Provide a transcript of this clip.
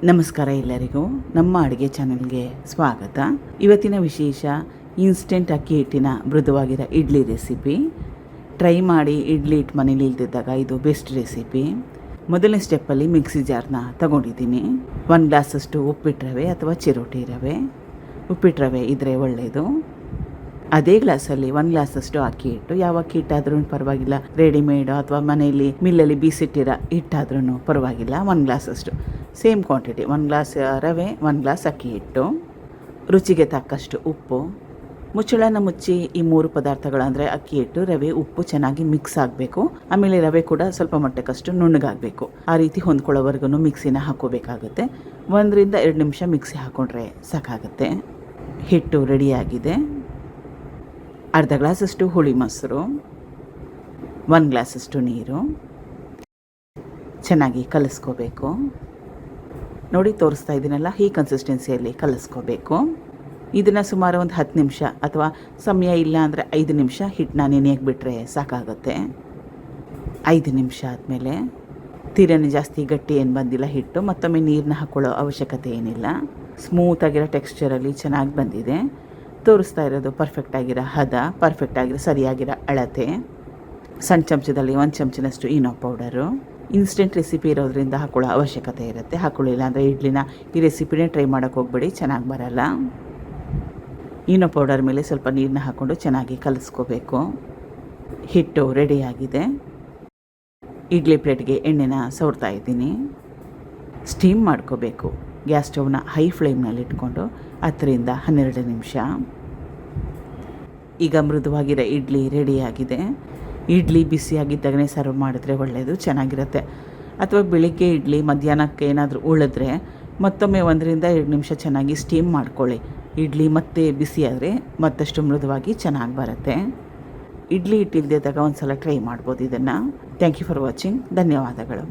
ನಮಸ್ಕಾರ ಎಲ್ಲರಿಗೂ ನಮ್ಮ ಅಡುಗೆ ಚಾನೆಲ್ಗೆ ಸ್ವಾಗತ. ಇವತ್ತಿನ ವಿಶೇಷ ಇನ್ಸ್ಟೆಂಟ್ ಅಕ್ಕಿ ಹಿಟ್ಟಿನ ಮೃದುವಾಗಿರೋ ಇಡ್ಲಿ ರೆಸಿಪಿ. ಟ್ರೈ ಮಾಡಿ, ಇಡ್ಲಿ ಹಿಟ್ಟು ಮನೇಲಿ ಇಲ್ದಿದ್ದಾಗ ಇದು ಬೆಸ್ಟ್ ರೆಸಿಪಿ. ಮೊದಲನೇ ಸ್ಟೆಪ್ಪಲ್ಲಿ ಮಿಕ್ಸಿ ಜಾರ್ನ ತಗೊಂಡಿದ್ದೀನಿ. 1 ಗ್ಲಾಸಷ್ಟು ಉಪ್ಪಿಟ್ಟು ರವೆ ಅಥವಾ ಚಿರೋಟಿ ರವೆ. ಉಪ್ಪಿಟ್ಟು ರವೆ ಇದ್ದರೆ ಒಳ್ಳೆಯದು. ಅದೇ ಗ್ಲಾಸಲ್ಲಿ 1 ಗ್ಲಾಸಷ್ಟು ಅಕ್ಕಿ ಹಿಟ್ಟು. ಯಾವ ಅಕ್ಕಿ ಹಿಟ್ಟಾದ್ರೂ ಪರವಾಗಿಲ್ಲ, ರೆಡಿಮೇಡು ಅಥವಾ ಮನೆಯಲ್ಲಿ ಮಿಲ್ಲಲ್ಲಿ ಬೀಸಿಟ್ಟಿರೋ ಹಿಟ್ಟಾದ್ರೂ ಪರವಾಗಿಲ್ಲ. 1 ಗ್ಲಾಸಷ್ಟು ಸೇಮ್ ಕ್ವಾಂಟಿಟಿ, 1 ಗ್ಲಾಸ್ ರವೆ, 1 ಗ್ಲಾಸ್ ಅಕ್ಕಿ ಹಿಟ್ಟು, ರುಚಿಗೆ ತಕ್ಕಷ್ಟು ಉಪ್ಪು. ಮುಚ್ಚಳನ ಮುಚ್ಚಿ ಈ 3 ಪದಾರ್ಥಗಳು ಅಂದರೆ ಅಕ್ಕಿ ಹಿಟ್ಟು, ರವೆ, ಉಪ್ಪು ಚೆನ್ನಾಗಿ ಮಿಕ್ಸ್ ಆಗಬೇಕು. ಆಮೇಲೆ ರವೆ ಕೂಡ ಸ್ವಲ್ಪ ಮಟ್ಟಕ್ಕಷ್ಟು ನುಣ್ಣಗಾಗಬೇಕು. ಆ ರೀತಿ ಹೊಂದ್ಕೊಳ್ಳೋವರೆಗೂ ಮಿಕ್ಸಿನ ಹಾಕೋಬೇಕಾಗುತ್ತೆ. 1 ರಿಂದ 2 ನಿಮಿಷ ಮಿಕ್ಸಿ ಹಾಕೊಂಡ್ರೆ ಸಾಕಾಗುತ್ತೆ. ಹಿಟ್ಟು ರೆಡಿಯಾಗಿದೆ. ಅರ್ಧ ಗ್ಲಾಸಷ್ಟು ಹುಳಿ ಮೊಸರು, 1 ಗ್ಲಾಸಷ್ಟು ನೀರು, ಚೆನ್ನಾಗಿ ಕಲಿಸ್ಕೋಬೇಕು. ನೋಡಿ, ತೋರಿಸ್ತಾ ಇದ್ದೀನಲ್ಲ, ಈ ಕನ್ಸಿಸ್ಟೆನ್ಸಿಯಲ್ಲಿ ಕಲಿಸ್ಕೋಬೇಕು. ಇದನ್ನು ಸುಮಾರು ಒಂದು 10 ನಿಮಿಷ ಅಥವಾ ಸಮಯ ಇಲ್ಲ ಅಂದರೆ 5 ನಿಮಿಷ ಹಿಟ್ಟನ್ನ ನೆನೆಯಕ್ಕೆ ಬಿಟ್ಟರೆ ಸಾಕಾಗುತ್ತೆ. 5 ನಿಮಿಷ ಆದಮೇಲೆ ತೀರನೇ ಜಾಸ್ತಿ ಗಟ್ಟಿ ಏನು ಬಂದಿಲ್ಲ ಹಿಟ್ಟು. ಮತ್ತೊಮ್ಮೆ ನೀರನ್ನ ಹಾಕ್ಕೊಳ್ಳೋ ಅವಶ್ಯಕತೆ ಏನಿಲ್ಲ. ಸ್ಮೂತಾಗಿರೋ ಟೆಕ್ಸ್ಚರಲ್ಲಿ ಚೆನ್ನಾಗಿ ಬಂದಿದೆ. ತೋರಿಸ್ತಾ ಇರೋದು ಪರ್ಫೆಕ್ಟಾಗಿರೋ ಹದ, ಪರ್ಫೆಕ್ಟಾಗಿರೋ ಸರಿಯಾಗಿರೋ ಅಳತೆ. ಸಣ್ಣ ಚಮಚದಲ್ಲಿ 1 ಚಮಚನಷ್ಟು ಈನೋ ಪೌಡರು. ಇನ್ಸ್ಟೆಂಟ್ ರೆಸಿಪಿ ಇರೋದ್ರಿಂದ ಹಾಕೊಳ್ಳೋ ಅವಶ್ಯಕತೆ ಇರುತ್ತೆ. ಹಾಕೊಳ್ಳಿಲ್ಲ ಅಂದರೆ ಇಡ್ಲಿನ ಈ ರೆಸಿಪಿನೇ ಟ್ರೈ ಮಾಡೋಕ್ಕೆ ಹೋಗ್ಬೇಡಿ, ಚೆನ್ನಾಗಿ ಬರಲ್ಲ. ಈನೋ ಪೌಡರ್ ಮೇಲೆ ಸ್ವಲ್ಪ ನೀರನ್ನ ಹಾಕ್ಕೊಂಡು ಚೆನ್ನಾಗಿ ಕಲಿಸ್ಕೋಬೇಕು. ಹಿಟ್ಟು ರೆಡಿಯಾಗಿದೆ. ಇಡ್ಲಿ ಪ್ಲೇಟ್ಗೆ ಎಣ್ಣೆನ ಸವರ್ತಾ ಇದ್ದೀನಿ. ಸ್ಟೀಮ್ ಮಾಡ್ಕೋಬೇಕು. ಗ್ಯಾಸ್ ಸ್ಟವ್ನ ಹೈ ಫ್ಲೇಮ್ನಲ್ಲಿ ಇಟ್ಕೊಂಡು 10 ರಿಂದ 12 ನಿಮಿಷ. ಈಗ ಮೃದುವಾಗಿರೋ ಇಡ್ಲಿ ರೆಡಿಯಾಗಿದೆ. ಇಡ್ಲಿ ಬಿಸಿಯಾಗಿದ್ದಾಗನೇ ಸರ್ವ್ ಮಾಡಿದ್ರೆ ಒಳ್ಳೆಯದು, ಚೆನ್ನಾಗಿರುತ್ತೆ. ಅಥವಾ ಬೆಳಿಗ್ಗೆ ಇಡ್ಲಿ ಮಧ್ಯಾಹ್ನಕ್ಕೆ ಏನಾದರೂ ಉಳಿದ್ರೆ ಮತ್ತೊಮ್ಮೆ 1 ರಿಂದ 2 ನಿಮಿಷ ಚೆನ್ನಾಗಿ ಸ್ಟೀಮ್ ಮಾಡ್ಕೊಳ್ಳಿ. ಇಡ್ಲಿ ಮತ್ತೆ ಬಿಸಿಯಾದರೆ ಮತ್ತಷ್ಟು ಮೃದುವಾಗಿ ಚೆನ್ನಾಗಿ ಬರುತ್ತೆ. ಇಡ್ಲಿ ಹಿಟ್ಟಿಲ್ದಿದ್ದಾಗ ಒಂದು ಸಲ ಟ್ರೈ ಮಾಡ್ಬೋದು ಇದನ್ನು. Thank you for watching. ಧನ್ಯವಾದಗಳು.